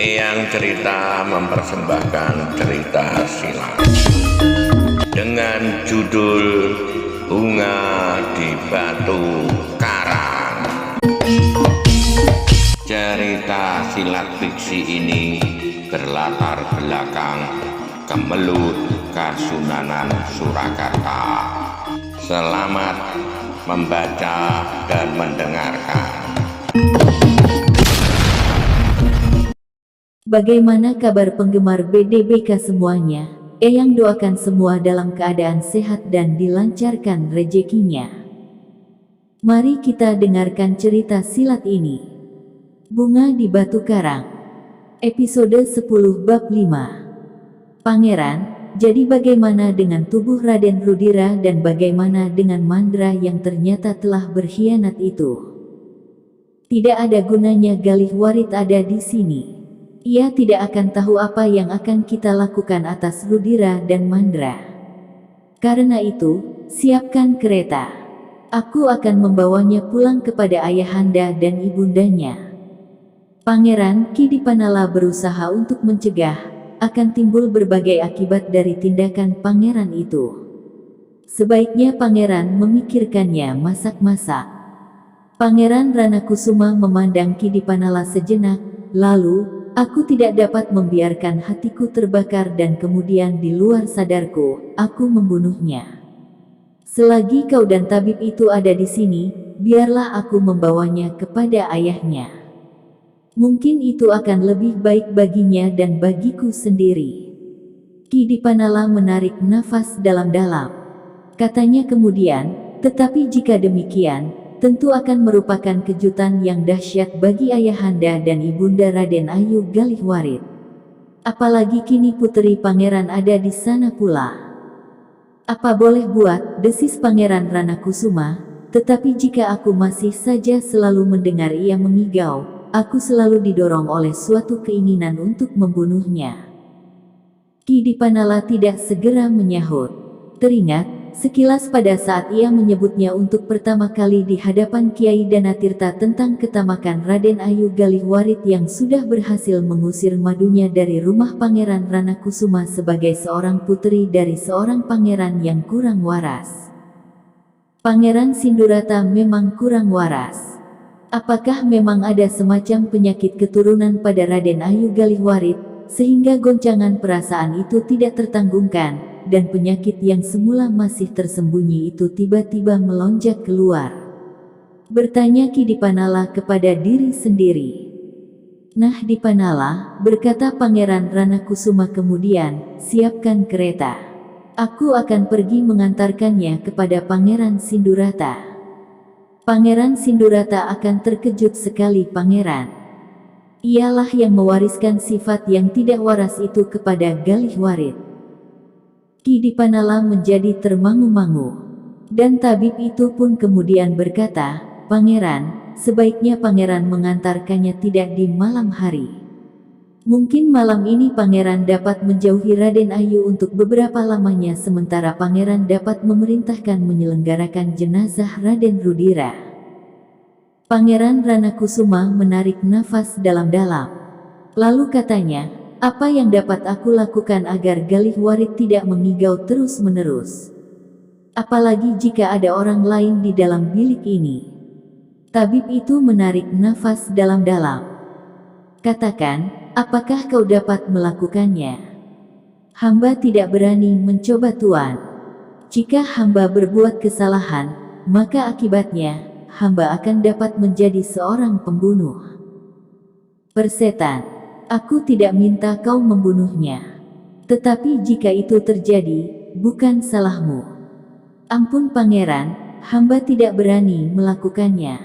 Eyang Cerita mempersembahkan cerita silat dengan judul Bunga di Batu Karang. Cerita silat fiksi ini berlatar belakang Kemelut Kasunanan Surakarta. Selamat membaca dan mendengarkan. Bagaimana kabar penggemar BDBK semuanya? Eyang doakan semua dalam keadaan sehat dan dilancarkan rezekinya. Mari kita dengarkan cerita silat ini. Bunga di Batu Karang. Episode 10 Bab 5. Pangeran, jadi bagaimana dengan tubuh Raden Rudira dan bagaimana dengan Mandra yang ternyata telah berkhianat itu? Tidak ada gunanya Galih Warit ada di sini. Ia tidak akan tahu apa yang akan kita lakukan atas Rudira dan Mandra. Karena itu, siapkan kereta. Aku akan membawanya pulang kepada ayahanda dan ibundanya. Pangeran Kidipanala berusaha untuk mencegah, akan timbul berbagai akibat dari tindakan pangeran itu. Sebaiknya pangeran memikirkannya masak-masak. Pangeran Ranakusuma memandang Kidipanala sejenak, lalu, aku tidak dapat membiarkan hatiku terbakar dan kemudian di luar sadarku, aku membunuhnya. Selagi kau dan tabib itu ada di sini, biarlah aku membawanya kepada ayahnya. Mungkin itu akan lebih baik baginya dan bagiku sendiri. Kidipanala menarik nafas dalam-dalam. Katanya kemudian, tetapi jika demikian, tentu akan merupakan kejutan yang dahsyat bagi ayahanda dan ibunda Raden Ayu Galih Warit. Apalagi kini puteri pangeran ada di sana pula. Apa boleh buat, desis Pangeran Ranakusuma, tetapi jika aku masih saja selalu mendengar ia mengigau, aku selalu didorong oleh suatu keinginan untuk membunuhnya. Kidipanala tidak segera menyahut. Teringat, sekilas pada saat ia menyebutnya untuk pertama kali di hadapan Kiai Danatirta tentang ketamakan Raden Ayu Galih Warit yang sudah berhasil mengusir madunya dari rumah Pangeran Ranakusuma sebagai seorang puteri dari seorang pangeran yang kurang waras. Pangeran Sindurata memang kurang waras. Apakah memang ada semacam penyakit keturunan pada Raden Ayu Galih Warit, sehingga goncangan perasaan itu tidak tertanggungkan, dan penyakit yang semula masih tersembunyi itu tiba-tiba melonjak keluar? Bertanya Kidipanala kepada diri sendiri. Nah Dipanala, berkata Pangeran Ranakusuma kemudian, siapkan kereta. Aku akan pergi mengantarkannya kepada Pangeran Sindurata. Pangeran Sindurata akan terkejut sekali pangeran. Ialah yang mewariskan sifat yang tidak waras itu kepada Galih Warit. Kidipanala menjadi termangu-mangu. Dan tabib itu pun kemudian berkata, Pangeran, sebaiknya pangeran mengantarkannya tidak di malam hari. Mungkin malam ini pangeran dapat menjauhi Raden Ayu untuk beberapa lamanya sementara pangeran dapat memerintahkan menyelenggarakan jenazah Raden Rudira. Pangeran Ranakusuma menarik nafas dalam-dalam. Lalu katanya, apa yang dapat aku lakukan agar Galih Warit tidak mengigau terus-menerus? Apalagi jika ada orang lain di dalam bilik ini. Tabib itu menarik nafas dalam-dalam. Katakan, apakah kau dapat melakukannya? Hamba tidak berani mencoba tuan. Jika hamba berbuat kesalahan, maka akibatnya, hamba akan dapat menjadi seorang pembunuh. Persetan. Aku tidak minta kau membunuhnya. Tetapi jika itu terjadi, bukan salahmu. Ampun pangeran, hamba tidak berani melakukannya.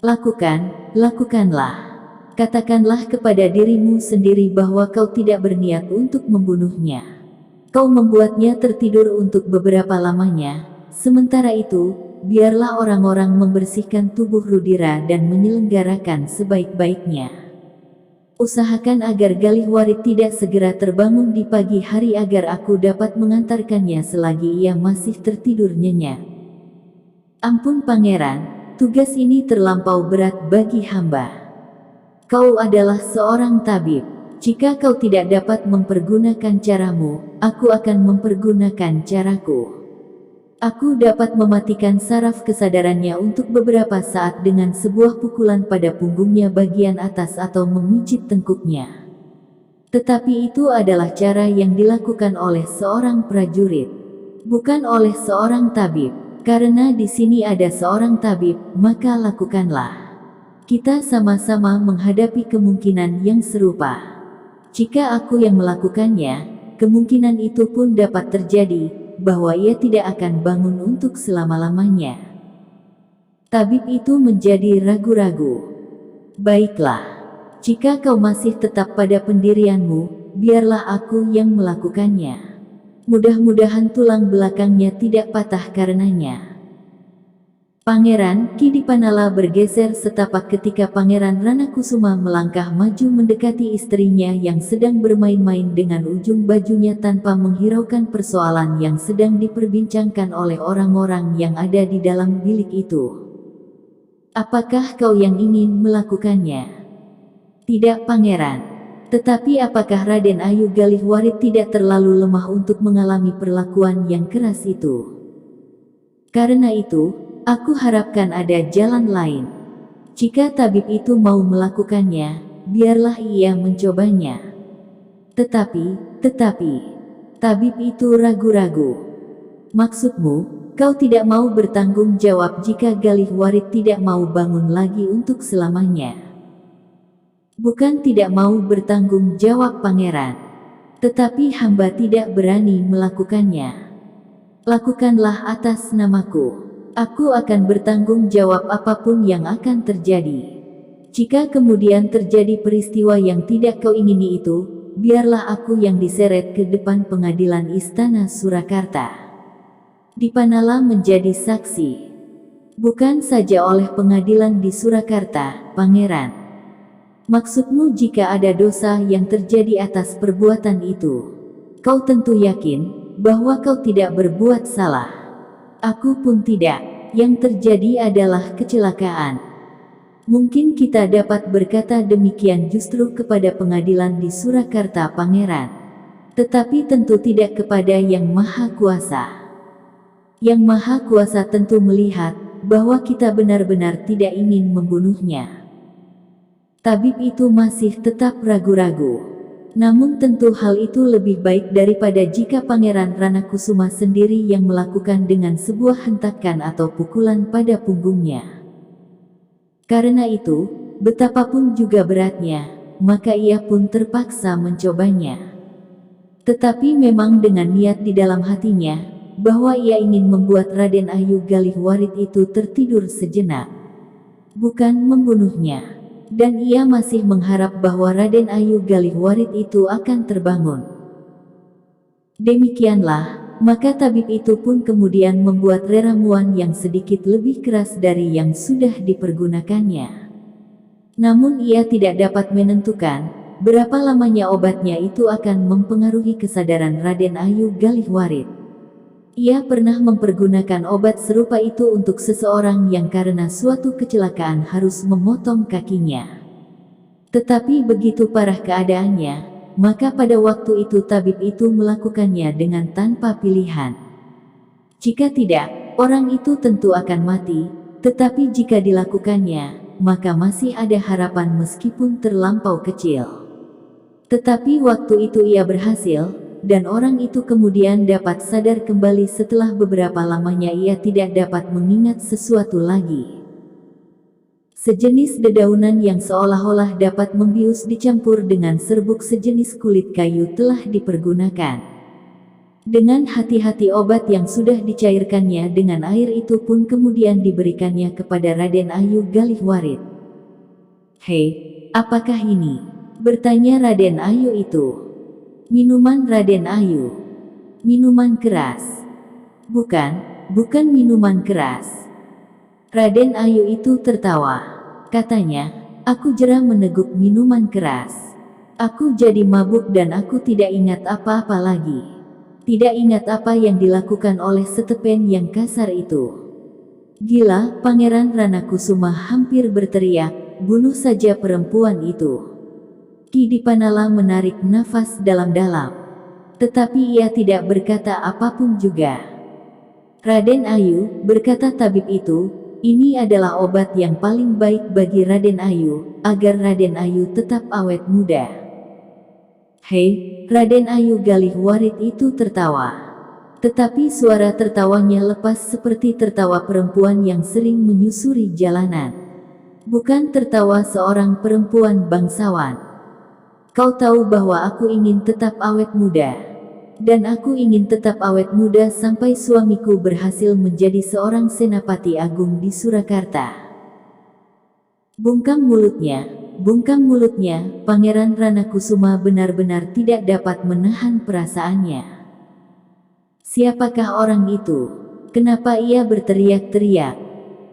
Lakukanlah. Katakanlah kepada dirimu sendiri bahwa kau tidak berniat untuk membunuhnya. Kau membuatnya tertidur untuk beberapa lamanya. Sementara itu, biarlah orang-orang membersihkan tubuh Rudira dan menyelenggarakan sebaik-baiknya. Usahakan agar Galih Warit tidak segera terbangun di pagi hari agar aku dapat mengantarkannya selagi ia masih tertidur nyenyak. Ampun pangeran, tugas ini terlampau berat bagi hamba. Kau adalah seorang tabib. Jika kau tidak dapat mempergunakan caramu, aku akan mempergunakan caraku. Aku dapat mematikan saraf kesadarannya untuk beberapa saat dengan sebuah pukulan pada punggungnya bagian atas atau memijit tengkuknya. Tetapi itu adalah cara yang dilakukan oleh seorang prajurit, bukan oleh seorang tabib. Karena di sini ada seorang tabib, maka lakukanlah. Kita sama-sama menghadapi kemungkinan yang serupa. Jika aku yang melakukannya, kemungkinan itu pun dapat terjadi, bahwa ia tidak akan bangun untuk selama-lamanya. Tabib itu menjadi ragu-ragu. Baiklah, jika kau masih tetap pada pendirianmu, biarlah aku yang melakukannya. Mudah-mudahan tulang belakangnya tidak patah karenanya. Pangeran Kidipanala bergeser setapak ketika Pangeran Ranakusuma melangkah maju mendekati istrinya yang sedang bermain-main dengan ujung bajunya tanpa menghiraukan persoalan yang sedang diperbincangkan oleh orang-orang yang ada di dalam bilik itu. Apakah kau yang ingin melakukannya? Tidak, Pangeran. Tetapi apakah Raden Ayu Galihwarit tidak terlalu lemah untuk mengalami perlakuan yang keras itu? Karena itu, aku harapkan ada jalan lain. Jika tabib itu mau melakukannya, biarlah ia mencobanya. Tetapi, tabib itu ragu-ragu. Maksudmu, kau tidak mau bertanggung jawab jika Galihwarit tidak mau bangun lagi untuk selamanya? Bukan tidak mau bertanggung jawab, Pangeran. Tetapi hamba tidak berani melakukannya. Lakukanlah atas namaku. Aku akan bertanggung jawab apapun yang akan terjadi. Jika kemudian terjadi peristiwa yang tidak kau ingini itu, biarlah aku yang diseret ke depan pengadilan Istana Surakarta. Dipanala menjadi saksi. Bukan saja oleh pengadilan di Surakarta, Pangeran. Maksudmu jika ada dosa yang terjadi atas perbuatan itu. Kau tentu yakin bahwa kau tidak berbuat salah. Aku pun tidak. Yang terjadi adalah kecelakaan. Mungkin kita dapat berkata demikian justru kepada pengadilan di Surakarta, Pangeran. Tetapi tentu tidak kepada Yang Maha Kuasa. Yang Maha Kuasa tentu melihat bahwa kita benar-benar tidak ingin membunuhnya. Tabib itu masih tetap ragu-ragu. Namun tentu hal itu lebih baik daripada jika Pangeran Ranakusuma sendiri yang melakukan dengan sebuah hentakan atau pukulan pada punggungnya. Karena itu, betapapun juga beratnya, maka ia pun terpaksa mencobanya. Tetapi memang dengan niat di dalam hatinya, bahwa ia ingin membuat Raden Ayu Galihwarit itu tertidur sejenak. Bukan membunuhnya. Dan ia masih mengharap bahwa Raden Ayu Galihwarit itu akan terbangun. Demikianlah, maka tabib itu pun kemudian membuat reramuan yang sedikit lebih keras dari yang sudah dipergunakannya. Namun ia tidak dapat menentukan berapa lamanya obatnya itu akan mempengaruhi kesadaran Raden Ayu Galihwarit. Ia pernah mempergunakan obat serupa itu untuk seseorang yang karena suatu kecelakaan harus memotong kakinya. Tetapi begitu parah keadaannya, maka pada waktu itu tabib itu melakukannya dengan tanpa pilihan. Jika tidak, orang itu tentu akan mati, tetapi jika dilakukannya, maka masih ada harapan meskipun terlampau kecil. Tetapi waktu itu ia berhasil, dan orang itu kemudian dapat sadar kembali setelah beberapa lamanya ia tidak dapat mengingat sesuatu lagi. Sejenis dedaunan yang seolah-olah dapat membius dicampur dengan serbuk sejenis kulit kayu telah dipergunakan. Dengan hati-hati obat yang sudah dicairkannya dengan air itu pun kemudian diberikannya kepada Raden Ayu Galihwarit. "Hei, apakah ini?" bertanya Raden Ayu itu. "Minuman Raden Ayu." "Minuman keras." Bukan minuman keras." Raden Ayu itu tertawa. Katanya, "Aku jera meneguk minuman keras. Aku jadi mabuk dan aku tidak ingat apa-apa lagi. Tidak ingat apa yang dilakukan oleh setepen yang kasar itu." "Gila!" Pangeran Ranakusuma hampir berteriak, bunuh saja perempuan itu. Ki Dipanala menarik nafas dalam-dalam. Tetapi ia tidak berkata apapun juga. Raden Ayu, berkata tabib itu, ini adalah obat yang paling baik bagi Raden Ayu, agar Raden Ayu tetap awet muda. Hei, Raden Ayu Galih Warit itu tertawa. Tetapi suara tertawanya lepas seperti tertawa perempuan yang sering menyusuri jalanan. Bukan tertawa seorang perempuan bangsawan. Kau tahu bahwa aku ingin tetap awet muda. Dan aku ingin tetap awet muda sampai suamiku berhasil menjadi seorang senapati agung di Surakarta. Bungkam mulutnya, Pangeran Ranakusuma benar-benar tidak dapat menahan perasaannya. Siapakah orang itu? Kenapa ia berteriak-teriak?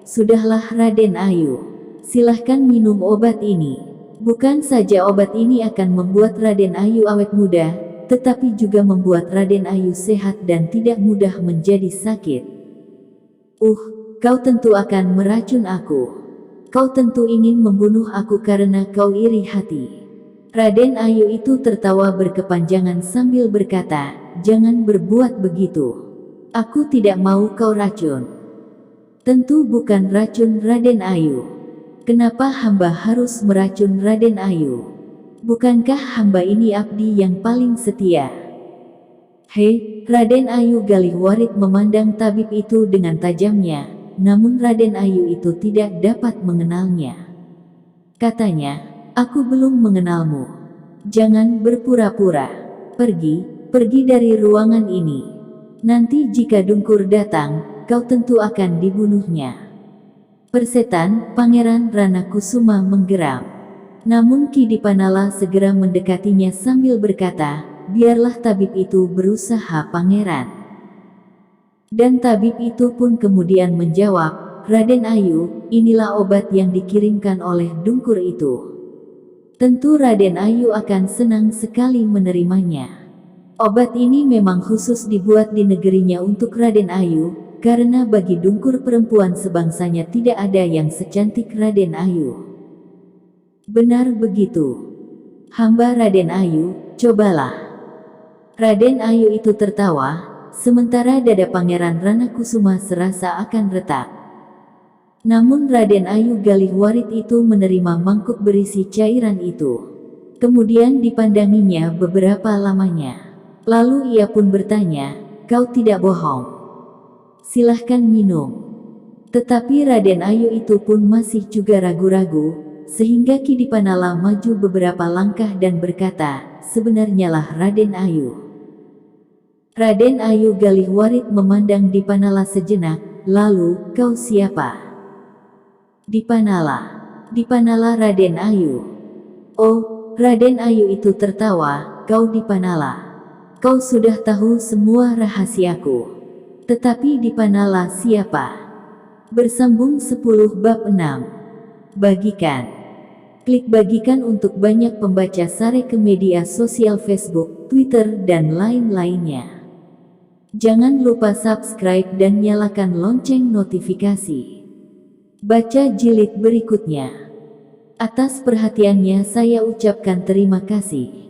Sudahlah Raden Ayu, silahkan minum obat ini. Bukan saja obat ini akan membuat Raden Ayu awet muda, tetapi juga membuat Raden Ayu sehat dan tidak mudah menjadi sakit. Kau tentu akan meracun aku. Kau tentu ingin membunuh aku karena kau iri hati. Raden Ayu itu tertawa berkepanjangan sambil berkata, jangan berbuat begitu. Aku tidak mau kau racun. Tentu bukan racun Raden Ayu. Kenapa hamba harus meracun Raden Ayu? Bukankah hamba ini abdi yang paling setia? Hei, Raden Ayu Galih Warit memandang tabib itu dengan tajamnya, namun Raden Ayu itu tidak dapat mengenalnya. Katanya, aku belum mengenalmu. Jangan berpura-pura. Pergi dari ruangan ini. Nanti jika Dungkur datang, kau tentu akan dibunuhnya. Persetan, Pangeran Ranakusuma menggeram. Namun Ki Dipanala segera mendekatinya sambil berkata, biarlah tabib itu berusaha Pangeran. Dan tabib itu pun kemudian menjawab, Raden Ayu, inilah obat yang dikirimkan oleh Dungkur itu. Tentu Raden Ayu akan senang sekali menerimanya. Obat ini memang khusus dibuat di negerinya untuk Raden Ayu, karena bagi Dungkur perempuan sebangsanya tidak ada yang secantik Raden Ayu. Benar begitu. Hamba Raden Ayu, cobalah. Raden Ayu itu tertawa, sementara dada Pangeran Ranakusuma serasa akan retak. Namun Raden Ayu Galih Warit itu menerima mangkuk berisi cairan itu. Kemudian dipandanginya beberapa lamanya. Lalu ia pun bertanya, kau tidak bohong. Silahkan minum. Tetapi Raden Ayu itu pun masih juga ragu-ragu, sehingga Ki Dipanala maju beberapa langkah dan berkata, sebenarnya lah Raden Ayu. Raden Ayu Galih Warit memandang Dipanala sejenak, lalu, kau siapa? Dipanala Raden Ayu. Oh, Raden Ayu itu tertawa, kau Dipanala. Kau sudah tahu semua rahasiaku. Tetapi Dipanala siapa? Bersambung 10 bab 6. Bagikan. Klik bagikan untuk banyak pembaca Sare ke media sosial Facebook, Twitter, dan lain-lainnya. Jangan lupa subscribe dan nyalakan lonceng notifikasi. Baca jilid berikutnya. Atas perhatiannya saya ucapkan terima kasih.